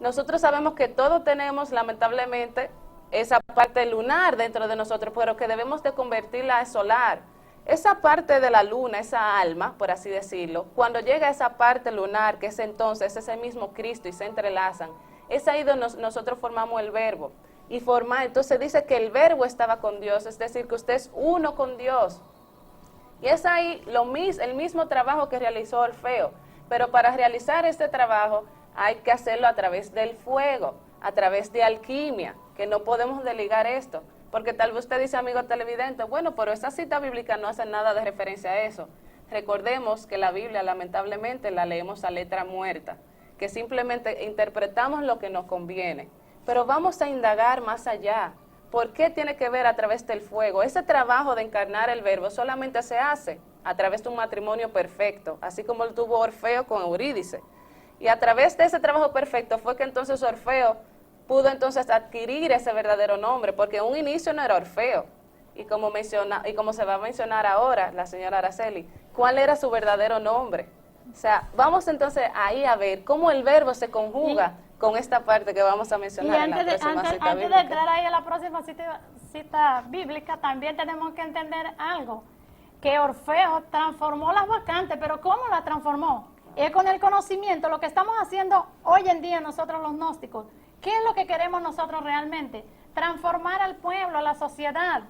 Nosotros sabemos que todos tenemos, lamentablemente, esa parte lunar dentro de nosotros, pero que debemos de convertirla a solar. Esa parte de la luna, esa alma, por así decirlo, cuando llega a esa parte lunar, que es entonces ese mismo Cristo y se entrelazan, es ahí donde nosotros formamos el Verbo. Y entonces dice que el Verbo estaba con Dios, es decir, que usted es uno con Dios. Y es ahí el mismo trabajo que realizó Orfeo. Pero para realizar este trabajo hay que hacerlo a través del fuego, a través de alquimia, que no podemos desligar esto. Porque tal vez usted dice, amigo televidente, bueno, pero esa cita bíblica no hace nada de referencia a eso. Recordemos que la Biblia, lamentablemente, la leemos a letra muerta, que simplemente interpretamos lo que nos conviene. Pero vamos a indagar más allá. ¿Por qué tiene que ver a través del fuego? Ese trabajo de encarnar el Verbo solamente se hace a través de un matrimonio perfecto, así como lo tuvo Orfeo con Eurídice. Y a través de ese trabajo perfecto fue que entonces Orfeo pudo entonces adquirir ese verdadero nombre, porque en un inicio no era Orfeo. Y como se va a mencionar ahora la señora Araceli, ¿cuál era su verdadero nombre? O sea, vamos entonces ahí a ver cómo el verbo se conjuga con esta parte que vamos a Y mencionar en la próxima cita antes de bíblica. entrar ahí a la próxima cita bíblica, también tenemos que entender algo, que Orfeo transformó las vacantes, pero ¿cómo las transformó? Es con el conocimiento, lo que estamos haciendo hoy en día nosotros los gnósticos. ¿Qué es lo que queremos nosotros realmente? Transformar al pueblo, a la sociedad,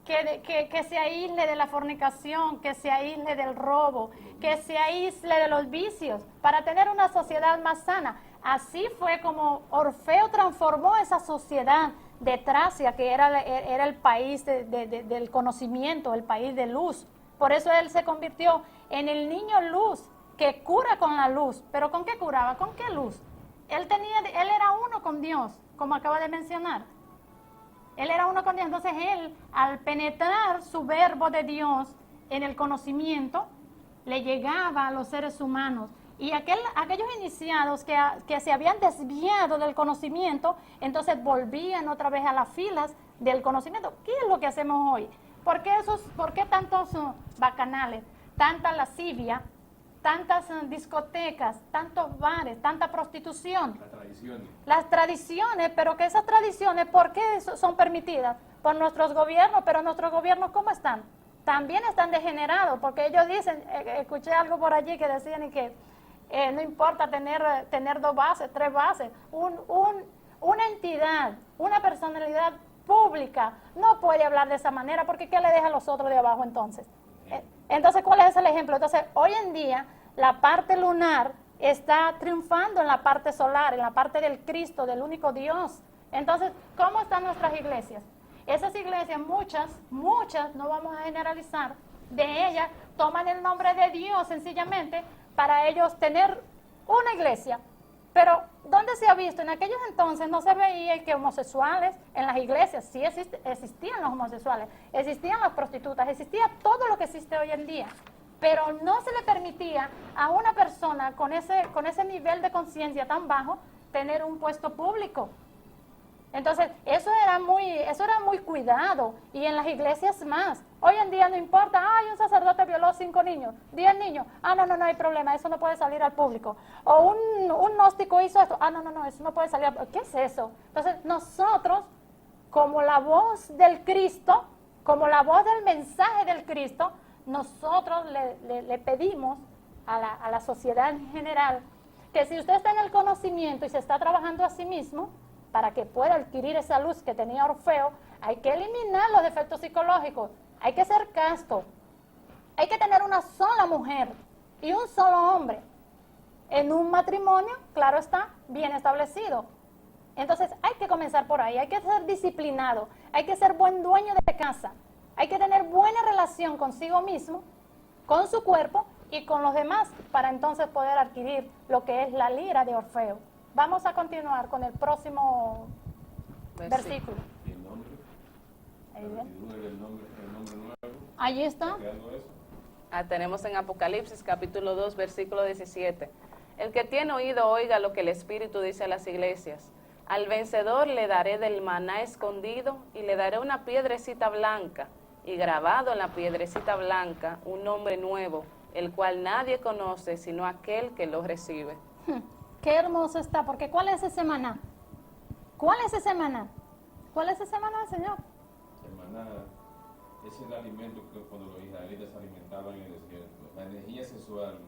que se aísle de la fornicación, que se aísle del robo, que se aísle de los vicios, para tener una sociedad más sana. Así fue como Orfeo transformó esa sociedad de Tracia, que era el país del conocimiento, el país de luz. Por eso él se convirtió en el niño luz, que cura con la luz. ¿Pero con qué curaba? ¿Con qué luz? Él era uno con Dios, como acaba de mencionar. Él era uno con Dios. Entonces él, al penetrar su verbo de Dios en el conocimiento, le llegaba a los seres humanos. Y aquellos iniciados que se habían desviado del conocimiento, entonces volvían otra vez a las filas del conocimiento. ¿Qué es lo que hacemos hoy? ¿Por qué tantos bacanales, tanta lascivia, tantas discotecas, tantos bares, tanta prostitución? Las tradiciones. Las tradiciones, pero que esas tradiciones, ¿por qué son permitidas? Por nuestros gobiernos, pero nuestros gobiernos, ¿cómo están? También están degenerados, porque ellos dicen, escuché algo por allí que decían y que no importa tener 2 bases, 3 bases, una entidad, una personalidad pública no puede hablar de esa manera, porque ¿qué le deja a los otros de abajo entonces? Entonces, ¿cuál es el ejemplo? Entonces, hoy en día, la parte lunar está triunfando en la parte solar, en la parte del Cristo, del único Dios. Entonces, ¿cómo están nuestras iglesias? Esas iglesias, muchas, no vamos a generalizar, de ellas toman el nombre de Dios sencillamente para ellos tener una iglesia. Pero, ¿dónde se ha visto? En aquellos entonces no se veía que homosexuales en las iglesias, sí existían los homosexuales, existían las prostitutas, existía todo lo que existe hoy en día. Pero no se le permitía a una persona con ese nivel de conciencia tan bajo tener un puesto público. Entonces, eso era muy cuidado, y en las iglesias más. Hoy en día no importa, un sacerdote violó 5 niños, 10 niños, no hay problema, eso no puede salir al público. O un gnóstico hizo esto, no, eso no puede salir al público. ¿Qué es eso? Entonces, nosotros, como la voz del Cristo, como la voz del mensaje del Cristo, nosotros le pedimos a la sociedad en general que si usted está en el conocimiento y se está trabajando a sí mismo, para que pueda adquirir esa luz que tenía Orfeo, hay que eliminar los defectos psicológicos, hay que ser casto, hay que tener una sola mujer y un solo hombre. En un matrimonio, claro está, bien establecido. Entonces hay que comenzar por ahí, hay que ser disciplinado, hay que ser buen dueño de casa, hay que tener buena relación consigo mismo, con su cuerpo y con los demás, para entonces poder adquirir lo que es la lira de Orfeo. Vamos a continuar con el próximo versículo. ¿Y el nombre? Ahí La bien. vestidura del nombre, el nombre nuevo. Allí está. ¿Quedando eso? Tenemos en Apocalipsis capítulo 2, versículo 17. El que tiene oído, oiga lo que el Espíritu dice a las iglesias. Al vencedor le daré del maná escondido y le daré una piedrecita blanca, y grabado en la piedrecita blanca un nombre nuevo, el cual nadie conoce sino aquel que lo recibe. Qué hermoso está, porque ¿cuál es ese maná? ¿Cuál es ese maná? ¿Cuál es ese maná, Señor? El maná es el alimento que cuando los israelitas se alimentaban en el desierto. La energía sexual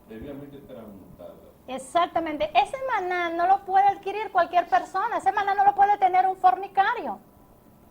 debidamente transmutada. Exactamente. Ese maná no lo puede adquirir cualquier persona. Ese maná no lo puede tener un fornicario.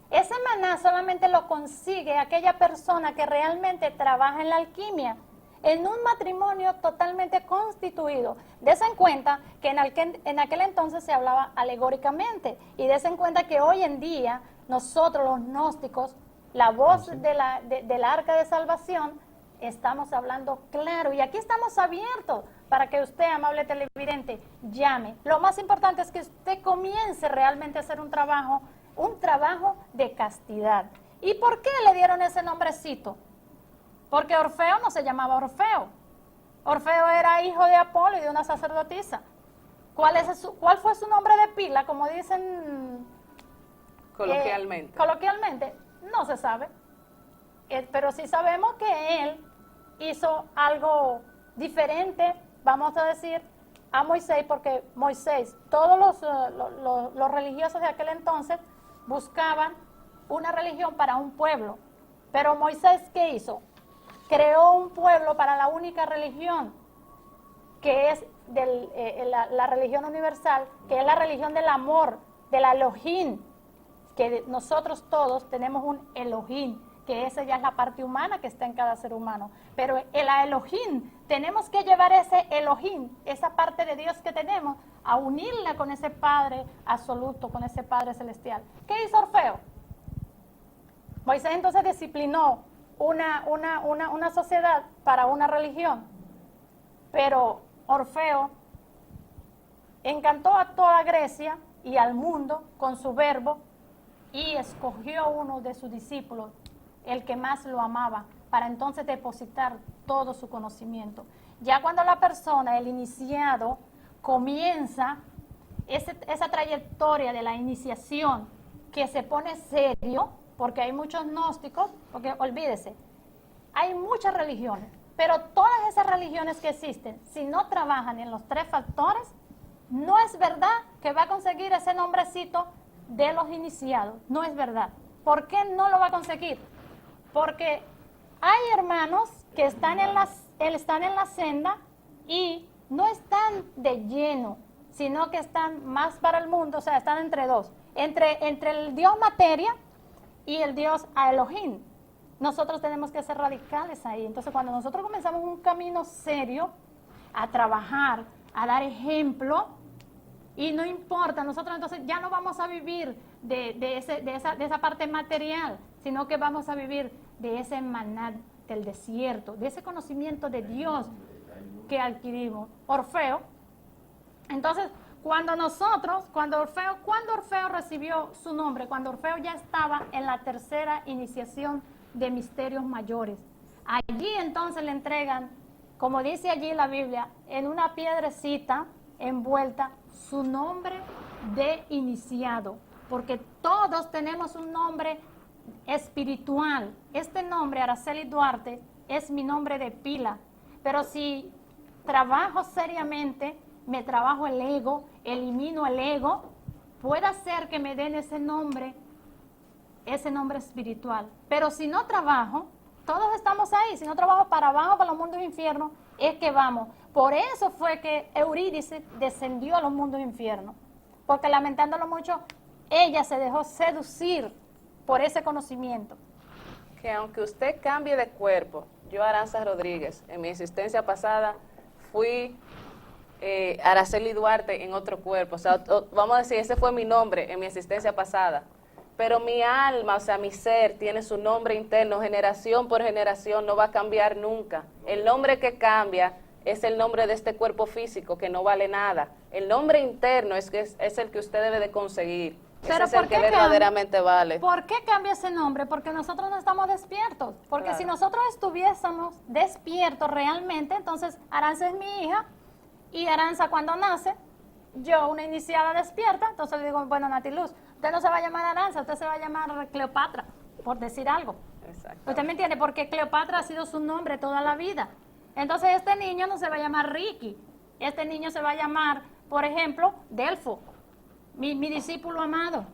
Ese maná solamente lo consigue aquella persona que realmente trabaja en la alquimia, en un matrimonio totalmente constituido. Des en cuenta que en aquel entonces se hablaba alegóricamente, y des en cuenta que hoy en día nosotros los gnósticos, la voz del arca de salvación, estamos hablando claro, y aquí estamos abiertos para que usted, amable televidente, llame. Lo más importante es que usted comience realmente a hacer un trabajo de castidad. ¿Y por qué le dieron ese nombrecito? Porque Orfeo no se llamaba Orfeo. Orfeo era hijo de Apolo y de una sacerdotisa. ¿Cuál fue su nombre de pila? Como dicen Coloquialmente. coloquialmente, no se sabe. Pero sí sabemos que él hizo algo diferente, vamos a decir, a Moisés, porque Moisés, todos los religiosos de aquel entonces buscaban una religión para un pueblo. Pero Moisés, ¿qué hizo? Creó un pueblo para la única religión, que es la religión universal, que es la religión del amor, del Elohim, que nosotros todos tenemos un Elohim, que esa ya es la parte humana que está en cada ser humano. Pero el Elohim, tenemos que llevar ese Elohim, esa parte de Dios que tenemos, a unirla con ese Padre absoluto, con ese Padre celestial. ¿Qué hizo Orfeo? Moisés entonces disciplinó una sociedad para una religión, pero Orfeo encantó a toda Grecia y al mundo con su verbo y escogió uno de sus discípulos, el que más lo amaba, para entonces depositar todo su conocimiento. Ya cuando la persona, el iniciado, comienza esa trayectoria de la iniciación, que se pone serio, porque hay muchos gnósticos, porque olvídese, hay muchas religiones, pero todas esas religiones que existen, si no trabajan en los 3 factores, no es verdad que va a conseguir ese nombrecito de los iniciados, no es verdad. ¿Por qué no lo va a conseguir? Porque hay hermanos que están en la senda y no están de lleno, sino que están más para el mundo, o sea, están entre dos, entre el Dios materia y el Dios Elohim. Nosotros tenemos que ser radicales ahí. Entonces, cuando nosotros comenzamos un camino serio, a trabajar, a dar ejemplo, y no importa, nosotros entonces ya no vamos a vivir de esa parte material, sino que vamos a vivir de ese maná del desierto, de ese conocimiento de Dios que adquirimos. Orfeo, entonces, cuando Orfeo recibió su nombre, cuando Orfeo ya estaba en la 3ª iniciación de misterios mayores, allí entonces le entregan, como dice allí la Biblia, en una piedrecita envuelta, su nombre de iniciado, porque todos tenemos un nombre espiritual. Este nombre, Araceli Duarte, es mi nombre de pila, pero si trabajo seriamente, me trabajo el ego, elimino el ego, puede ser que me den ese nombre espiritual. Pero si no trabajo, todos estamos ahí, si no trabajo para abajo, para los mundos infiernos, es que vamos. Por eso fue que Eurídice descendió a los mundos infiernos, porque lamentándolo mucho, ella se dejó seducir por ese conocimiento. Que aunque usted cambie de cuerpo, yo, Aranza Rodríguez, en mi existencia pasada, fui Araceli Duarte en otro cuerpo. O sea, vamos a decir, ese fue mi nombre en mi existencia pasada. Pero mi alma, o sea, mi ser, tiene su nombre interno, generación por generación, no va a cambiar nunca. El nombre que cambia es el nombre de este cuerpo físico, que no vale nada. El nombre interno es el que usted debe de conseguir. Pero ese es el que verdaderamente vale. ¿Por qué cambia ese nombre? Porque nosotros no estamos despiertos. Porque Claro. si nosotros estuviésemos despiertos realmente, entonces Aranza es mi hija, y Aranza cuando nace, yo, una iniciada despierta, entonces le digo, bueno, Nati Luz, usted no se va a llamar Aranza, usted se va a llamar Cleopatra, por decir algo. Exacto. ¿Usted me entiende? Porque Cleopatra ha sido su nombre toda la vida. Entonces este niño no se va a llamar Ricky, este niño se va a llamar, por ejemplo, Delfo, mi discípulo amado.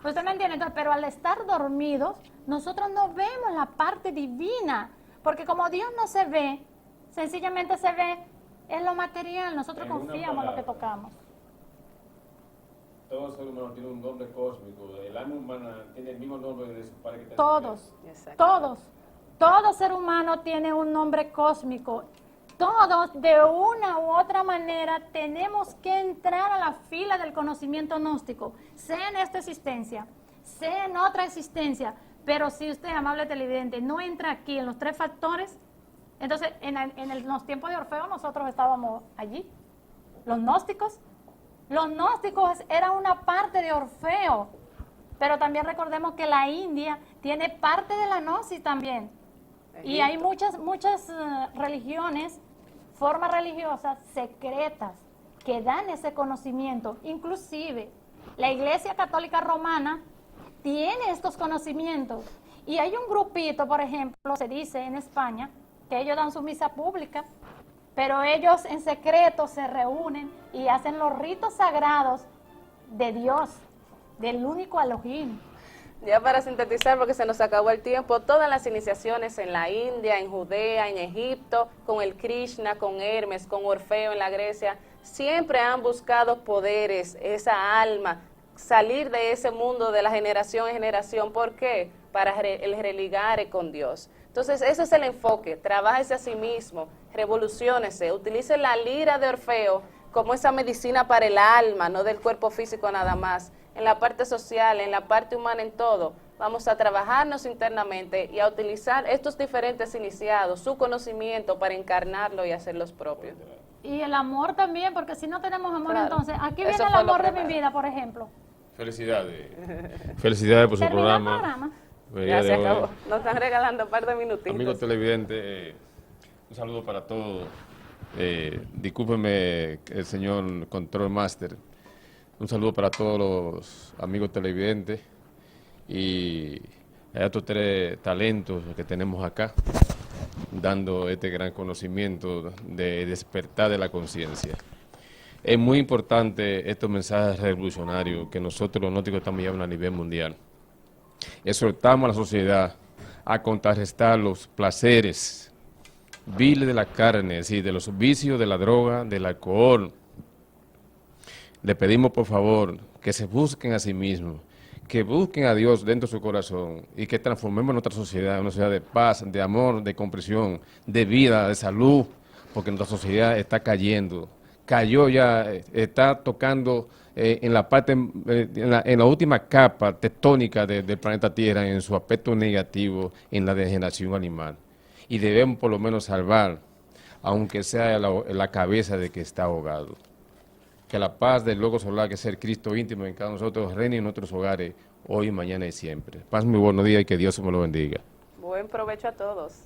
¿Usted me entiende? Entonces, pero al estar dormidos, nosotros no vemos la parte divina, porque como Dios no se ve, sencillamente se ve en lo material, nosotros En una confiamos en lo que palabra. tocamos. Todo ser humano tiene un nombre cósmico. El alma humana tiene el mismo nombre de su padre que está en el Todos, Exacto. todo ser humano tiene un nombre cósmico. Todos, de una u otra manera, tenemos que entrar a la fila del conocimiento gnóstico, sea en esta existencia, sea en otra existencia. Pero si usted, amable televidente, no entra aquí en los 3 factores, entonces en los tiempos de Orfeo nosotros estábamos allí. Los gnósticos eran una parte de Orfeo, pero también recordemos que la India tiene parte de la gnosis también. Y hay muchas religiones, formas religiosas secretas que dan ese conocimiento. Inclusive, la Iglesia Católica Romana tiene estos conocimientos. Y hay un grupito, por ejemplo, se dice en España, que ellos dan su misa pública, pero ellos en secreto se reúnen y hacen los ritos sagrados de Dios, del único Elohim. Ya para sintetizar, porque se nos acabó el tiempo, todas las iniciaciones en la India, en Judea, en Egipto, con el Krishna, con Hermes, con Orfeo en la Grecia, siempre han buscado poderes, esa alma, salir de ese mundo de la generación en generación. ¿Por qué? Para el religare con Dios. Entonces, ese es el enfoque, trabájese a sí mismo, revoluciónese, utilice la lira de Orfeo como esa medicina para el alma, no del cuerpo físico nada más, en la parte social, en la parte humana, en todo. Vamos a trabajarnos internamente y a utilizar estos diferentes iniciados, su conocimiento para encarnarlo y hacerlos propios. Y el amor también, porque si no tenemos amor, Claro. entonces, aquí Eso viene el fue lo amor de mi primero. vida, por ejemplo. Felicidades. Felicidades por su Terminó el programa. programa. El Ya día se de hoy. acabó. Nos están regalando un par de minutitos. Amigos televidentes, un saludo para todos. Discúlpenme, el señor Control Master. Un saludo para todos los amigos televidentes y a estos tres talentos que tenemos acá, dando este gran conocimiento de despertar de la conciencia. Es muy importante estos mensajes revolucionarios que nosotros los gnósticos estamos llevando a nivel mundial. Exhortamos a la sociedad a contrarrestar los placeres viles de la carne, es decir, de los vicios de la droga, del alcohol. Le pedimos por favor que se busquen a sí mismos, que busquen a Dios dentro de su corazón y que transformemos nuestra sociedad en una sociedad de paz, de amor, de comprensión, de vida, de salud, porque nuestra sociedad está cayendo. Cayó ya, está tocando en la parte, en la última capa tectónica del planeta Tierra en su aspecto negativo, en la degeneración animal. Y debemos por lo menos salvar, aunque sea la cabeza de que está ahogado. Que la paz del Logo Solar, que es el Cristo íntimo en cada uno de nosotros, reine en nuestros hogares, hoy, mañana y siempre. Paz, muy buenos días y que Dios me lo bendiga. Buen provecho a todos.